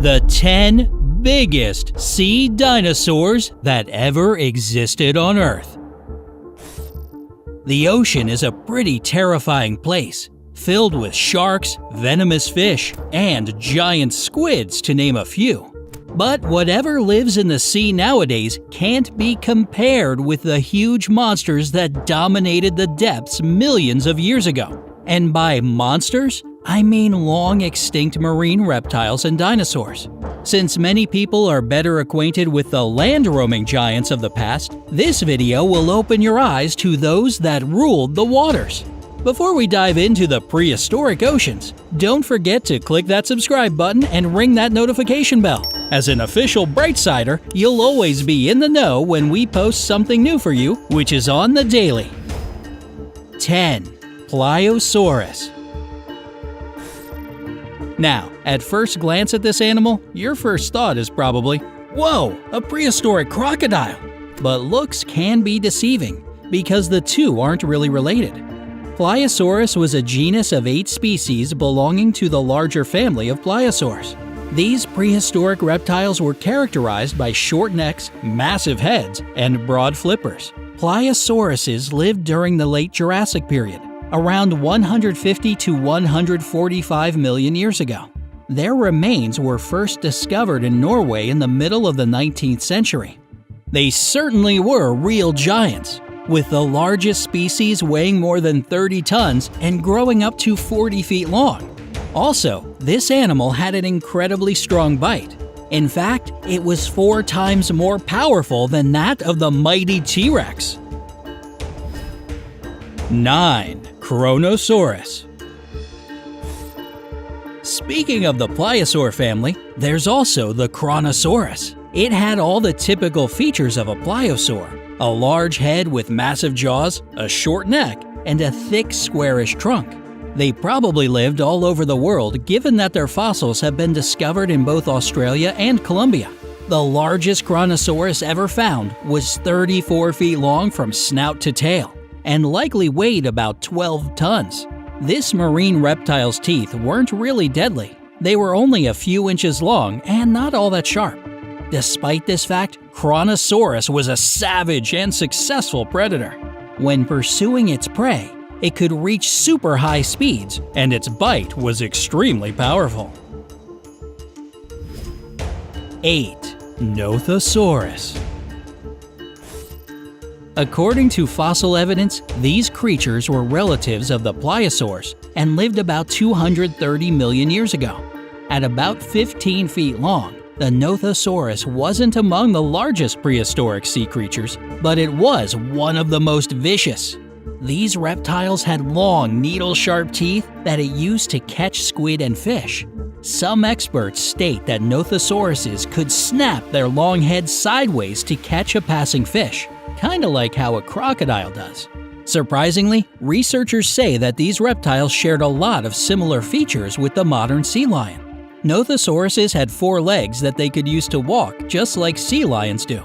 The 10 biggest sea dinosaurs that ever existed on Earth. The ocean is a pretty terrifying place, filled with sharks, venomous fish, and giant squids, to name a few. But whatever lives in the sea nowadays can't be compared with the huge monsters that dominated the depths millions of years ago. And by monsters, I mean long-extinct marine reptiles and dinosaurs. Since many people are better acquainted with the land-roaming giants of the past, this video will open your eyes to those that ruled the waters. Before we dive into the prehistoric oceans, don't forget to click that subscribe button and ring that notification bell. As an official Brightsider, you'll always be in the know when we post something new for you, which is on the daily. 10. Pliosaurus. Now, at first glance at this animal, your first thought is probably, "Whoa, a prehistoric crocodile!" But looks can be deceiving, because the two aren't really related. Pliosaurus was a genus of 8 species belonging to the larger family of pliosaurs. These prehistoric reptiles were characterized by short necks, massive heads, and broad flippers. Pliosauruses lived during the late Jurassic period, around 150 to 145 million years ago. Their remains were first discovered in Norway in the middle of the 19th century. They certainly were real giants, with the largest species weighing more than 30 tons and growing up to 40 feet long. Also, this animal had an incredibly strong bite. In fact, it was 4 times more powerful than that of the mighty T-Rex. 9. Kronosaurus. Speaking of the pliosaur family, there's also the Kronosaurus. It had all the typical features of a pliosaur: a large head with massive jaws, a short neck, and a thick, squarish trunk. They probably lived all over the world, given that their fossils have been discovered in both Australia and Colombia. The largest Kronosaurus ever found was 34 feet long from snout to tail, and likely weighed about 12 tons. This marine reptile's teeth weren't really deadly. They were only a few inches long and not all that sharp. Despite this fact, Kronosaurus was a savage and successful predator. When pursuing its prey, it could reach super high speeds, and its bite was extremely powerful. 8. Nothosaurus. According to fossil evidence, these creatures were relatives of the pliosaurs and lived about 230 million years ago. At about 15 feet long, the Nothosaurus wasn't among the largest prehistoric sea creatures, but it was one of the most vicious. These reptiles had long, needle-sharp teeth that it used to catch squid and fish. Some experts state that Nothosauruses could snap their long heads sideways to catch a passing fish, kinda like how a crocodile does. Surprisingly, researchers say that these reptiles shared a lot of similar features with the modern sea lion. Nothosauruses had 4 legs that they could use to walk, just like sea lions do.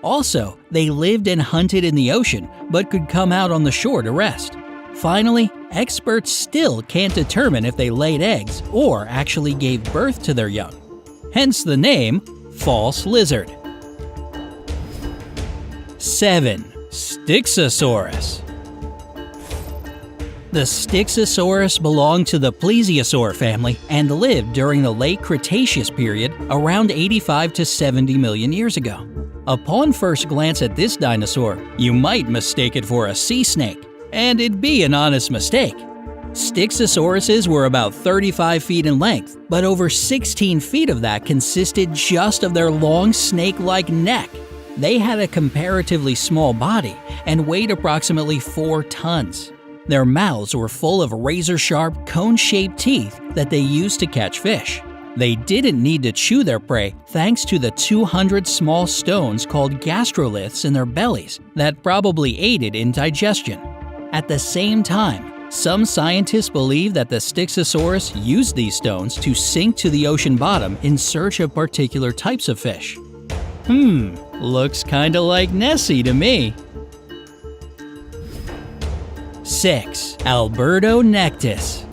Also, they lived and hunted in the ocean, but could come out on the shore to rest. Finally, experts still can't determine if they laid eggs or actually gave birth to their young. Hence the name, false lizard. 7. Styxosaurus. The Styxosaurus belonged to the plesiosaur family and lived during the late Cretaceous period around 85 to 70 million years ago. Upon first glance at this dinosaur, you might mistake it for a sea snake, and it'd be an honest mistake. Styxosauruses were about 35 feet in length, but over 16 feet of that consisted just of their long snake-like neck. They had a comparatively small body and weighed approximately 4 tons. Their mouths were full of razor-sharp, cone-shaped teeth that they used to catch fish. They didn't need to chew their prey thanks to the 200 small stones called gastroliths in their bellies that probably aided in digestion. At the same time, some scientists believe that the Styxosaurus used these stones to sink to the ocean bottom in search of particular types of fish. Looks kinda like Nessie to me. 6. Albertonectus.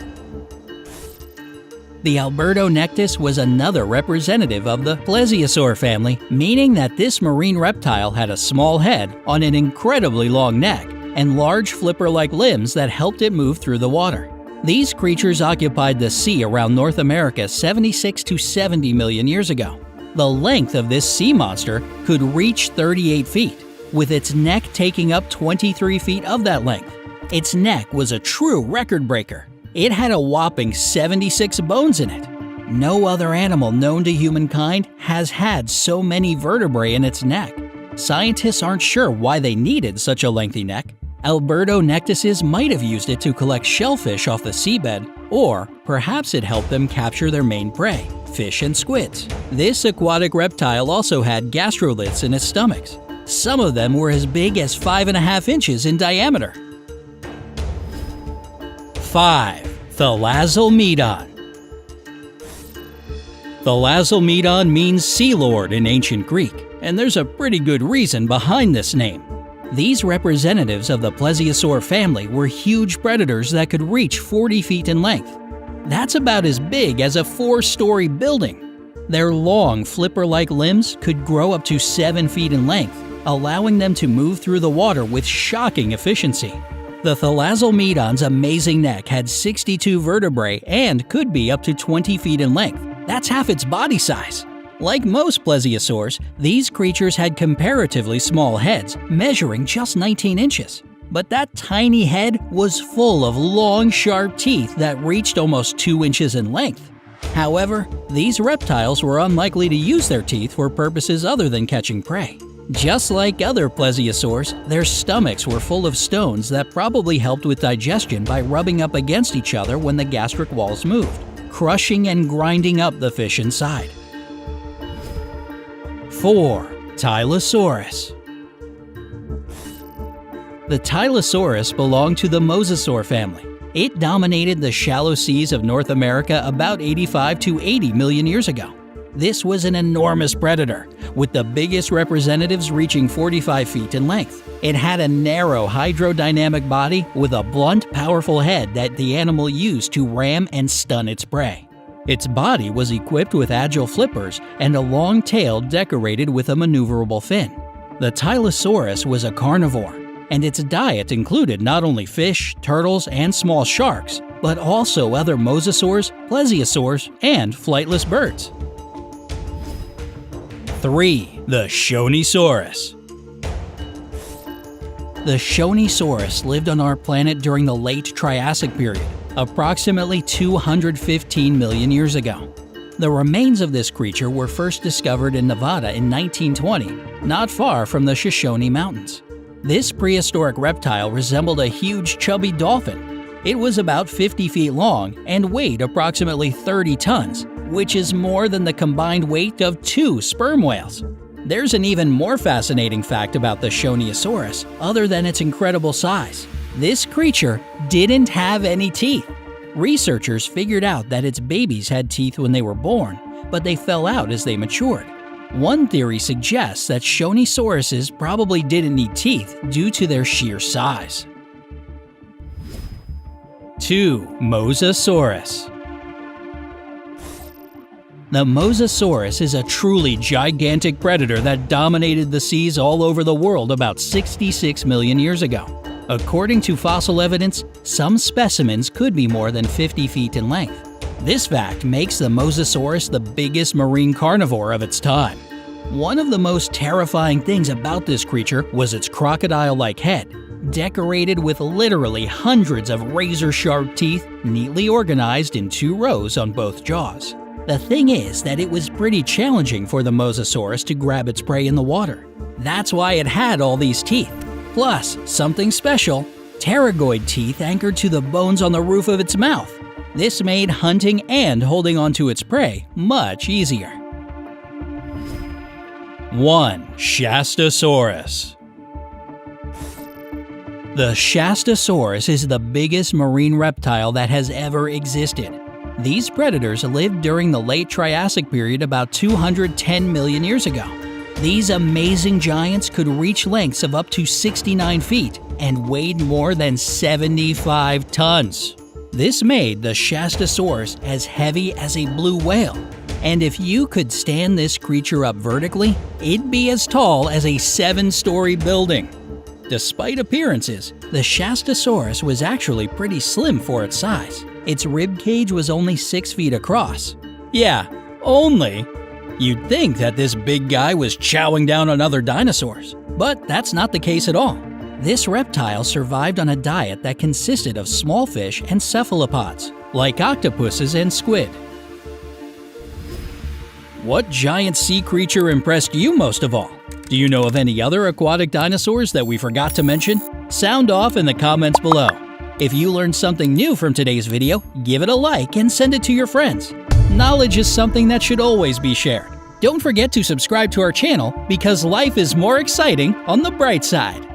The Albertonectus was another representative of the plesiosaur family, meaning that this marine reptile had a small head on an incredibly long neck and large flipper-like limbs that helped it move through the water. These creatures occupied the sea around North America 76 to 70 million years ago. The length of this sea monster could reach 38 feet, with its neck taking up 23 feet of that length. Its neck was a true record breaker. It had a whopping 76 bones in it. No other animal known to humankind has had so many vertebrae in its neck. Scientists aren't sure why they needed such a lengthy neck. Albertonectuses might have used it to collect shellfish off the seabed, or perhaps it helped them capture their main prey, fish and squids. This aquatic reptile also had gastroliths in its stomachs. Some of them were as big as 5.5 inches in diameter. 5. Thalasselmedon. Thalasselmedon means sea lord in ancient Greek, and there's a pretty good reason behind this name. These representatives of the plesiosaur family were huge predators that could reach 40 feet in length. That's about as big as a 4-story building. Their long, flipper-like limbs could grow up to 7 feet in length, allowing them to move through the water with shocking efficiency. The Thalasselmedon's amazing neck had 62 vertebrae and could be up to 20 feet in length. That's half its body size. Like most plesiosaurs, these creatures had comparatively small heads, measuring just 19 inches. But that tiny head was full of long, sharp teeth that reached almost 2 inches in length. However, these reptiles were unlikely to use their teeth for purposes other than catching prey. Just like other plesiosaurs, their stomachs were full of stones that probably helped with digestion by rubbing up against each other when the gastric walls moved, crushing and grinding up the fish inside. 4. Tylosaurus. The Tylosaurus belonged to the mosasaur family. It dominated the shallow seas of North America about 85 to 80 million years ago. This was an enormous predator, with the biggest representatives reaching 45 feet in length. It had a narrow hydrodynamic body with a blunt, powerful head that the animal used to ram and stun its prey. Its body was equipped with agile flippers and a long tail decorated with a maneuverable fin. The Tylosaurus was a carnivore, and its diet included not only fish, turtles, and small sharks, but also other mosasaurs, plesiosaurs, and flightless birds. 3. The Shonisaurus. The Shonisaurus lived on our planet during the late Triassic period, approximately 215 million years ago. The remains of this creature were first discovered in Nevada in 1920, not far from the Shoshone Mountains. This prehistoric reptile resembled a huge chubby dolphin. It was about 50 feet long and weighed approximately 30 tons, which is more than the combined weight of 2 sperm whales. There's an even more fascinating fact about the Shonisaurus, other than its incredible size. This creature didn't have any teeth. Researchers figured out that its babies had teeth when they were born, but they fell out as they matured. One theory suggests that Shonisauruses probably didn't need teeth due to their sheer size. 2. Mosasaurus. The Mosasaurus is a truly gigantic predator that dominated the seas all over the world about 66 million years ago. According to fossil evidence, some specimens could be more than 50 feet in length. This fact makes the Mosasaurus the biggest marine carnivore of its time. One of the most terrifying things about this creature was its crocodile-like head, decorated with literally hundreds of razor-sharp teeth neatly organized in 2 rows on both jaws. The thing is that it was pretty challenging for the Mosasaurus to grab its prey in the water. That's why it had all these teeth. Plus, something special, pterygoid teeth anchored to the bones on the roof of its mouth. This made hunting and holding onto its prey much easier. 1. Shastasaurus. The Shastasaurus is the biggest marine reptile that has ever existed. These predators lived during the late Triassic period about 210 million years ago. These amazing giants could reach lengths of up to 69 feet and weighed more than 75 tons. This made the Shastasaurus as heavy as a blue whale. And if you could stand this creature up vertically, it'd be as tall as a 7-story building. Despite appearances, the Shastasaurus was actually pretty slim for its size. Its rib cage was only 6 feet across. Yeah, only. You'd think that this big guy was chowing down on other dinosaurs, but that's not the case at all. This reptile survived on a diet that consisted of small fish and cephalopods, like octopuses and squid. What giant sea creature impressed you most of all? Do you know of any other aquatic dinosaurs that we forgot to mention? Sound off in the comments below. If you learned something new from today's video, give it a like and send it to your friends. Knowledge is something that should always be shared. Don't forget to subscribe to our channel because life is more exciting on the bright side.